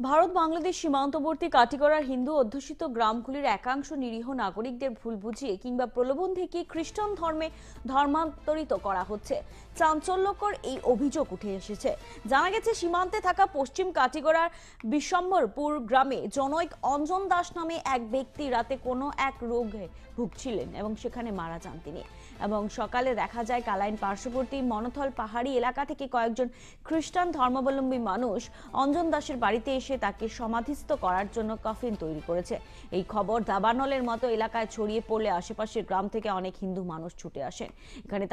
ভারত বাংলাদেশ সীমান্তবর্তী কাটিগড়ার হিন্দু অধ্যুষিত গ্রামগুলির একাংশ নিরীহ নাগরিকদের ভুল বুঝিয়ে কিংবা প্রলোভন থেকে খ্রিস্টান ধর্মে ধর্মান্তরিত করা হচ্ছে। চাঞ্চল্যকর এই অভিযোগ উঠে এসেছে। জানা গেছে, সীমান্তে থাকা পশ্চিম কাটিগড়ার বিশ্বম্বরপুর গ্রামে জনৈক অঞ্জন দাস নামে এক ব্যক্তি রাতে কোনো এক রোগে ভুগছিলেন এবং সেখানে মারা যান তিনি। এবং সকালে দেখা যায় কালাইন পার্শ্ববর্তী মনথল পাহাড়ি এলাকা থেকে কয়েকজন খ্রিস্টান ধর্মাবলম্বী মানুষ অঞ্জন দাসের বাড়িতে এসে তাকে সমাধিস্থ করার জন্য কফিন তৈরি করেছে। এই খবর দাবানলের মতো এলাকায় ছড়িয়ে পড়লে আশেপাশের গ্রাম থেকে অনেক হিন্দু মানুষ ছুটে আসেন। এখানে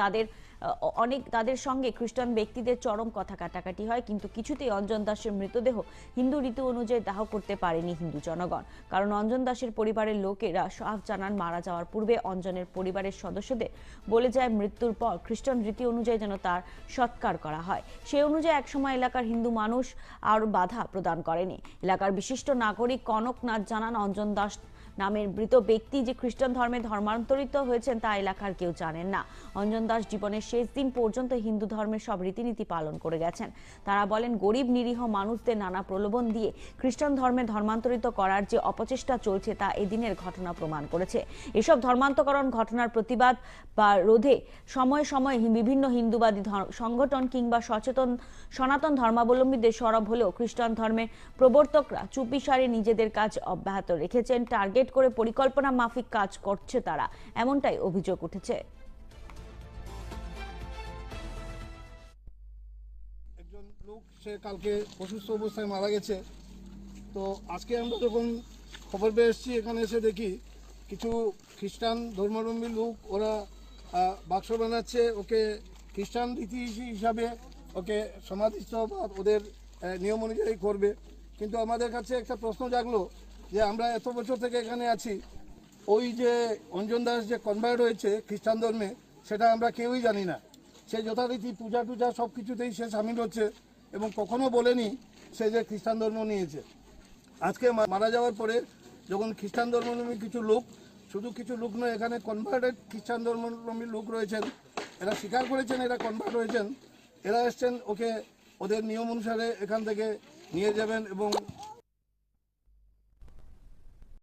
তাদের সঙ্গে খ্রিস্টান ব্যক্তিদের চরম কথা কাটাকাটি হয়, কিন্তু কিছুতেই অঞ্জন দাসের মৃতদেহ হিন্দু রীতি অনুযায়ী দাহ করতে পারেনি হিন্দু জনগণ। কারণ অঞ্জন দাসের পরিবারের লোকেরা সাফ জানান, মারা যাওয়ার পূর্বে অঞ্জনের পরিবারের সদস্যদের বলে যায় মৃত্যুর পর খ্রিস্টান রীতি অনুযায়ী যেন তার সৎকার করা হয়। সেই অনুযায়ী একসময় এলাকার হিন্দু মানুষ আর বাধা প্রদান করেনি। এলাকার বিশিষ্ট নাগরিক কনকনাথ জানান, অঞ্জন দাস নামের মৃত ব্যক্তি যে খ্রিস্টান ধর্মে ধর্মান্তরিত হয়েছেন তা এলাকার কেউ জানেন না। অঞ্জন দাস জীবনের শেষ দিন পর্যন্ত হিন্দু ধর্মের সব রীতিনীতি পালন করে গেছেন। তারা বলেন, গরিব নিরীহ মানুষদের নানা প্রলোভন দিয়ে খ্রিস্টান ধর্মে ধর্মান্তরিত করার যে অপচেষ্টা চলছে তা এদিনের ঘটনা প্রমাণ করেছে। এসব ধর্মান্তকরণ ঘটনার প্রতিবাদ বা রোধে সময়ে সময়ে বিভিন্ন হিন্দুবাদী সংগঠন কিংবা সচেতন সনাতন ধর্মাবলম্বীদের সরব হলেও খ্রিস্টান ধর্মের প্রবর্তকরা চুপিসারে নিজেদের কাজ অব্যাহত রেখেছেন। টার্গেট করে পরিকল্পনা মাফিক কাজ করছে তারা, এমনটাই অভিযোগ উঠেছে। একজন লোক সে কালকে অসুস্থ অবস্থায় মারা গেছে। তো আজকে আমরা যখন খবর পেয়ে এসেছি, এখানে এসে দেখি কিছু খ্রিস্টান ধর্মাবলম্বী লোক ওরা বাক্স বানাচ্ছে, ওকে খ্রিস্টান রীতি হিসাবে ওকে সমাধিস্থ বা ওদের নিয়ম অনুযায়ী করবে। কিন্তু আমাদের কাছে একটা প্রশ্ন জাগলো যে আমরা এত বছর থেকে এখানে আছি, ওই যে অঞ্জন দাস যে কনভার্ট হয়েছে খ্রিস্টান ধর্মে, সেটা আমরা কেউই জানি না। সে যথারীতি পূজা টুজা সব কিছুতেই সে সামিল হচ্ছে এবং কখনো বলেনি সে যে খ্রিস্টান ধর্ম নিয়েছে। আজকে মারা যাওয়ার পরে যখন খ্রিস্টান ধর্মাবলম্বী কিছু লোক, শুধু কিছু লোক নয়, এখানে কনভার্টেড খ্রিস্টান ধর্মাবলম্বী লোক রয়েছেন, এরা স্বীকার করেছেন এরা কনভার্ট হয়েছেন, এরা এসছেন ওকে ওদের নিয়ম অনুসারে এখান থেকে নিয়ে যাবেন এবং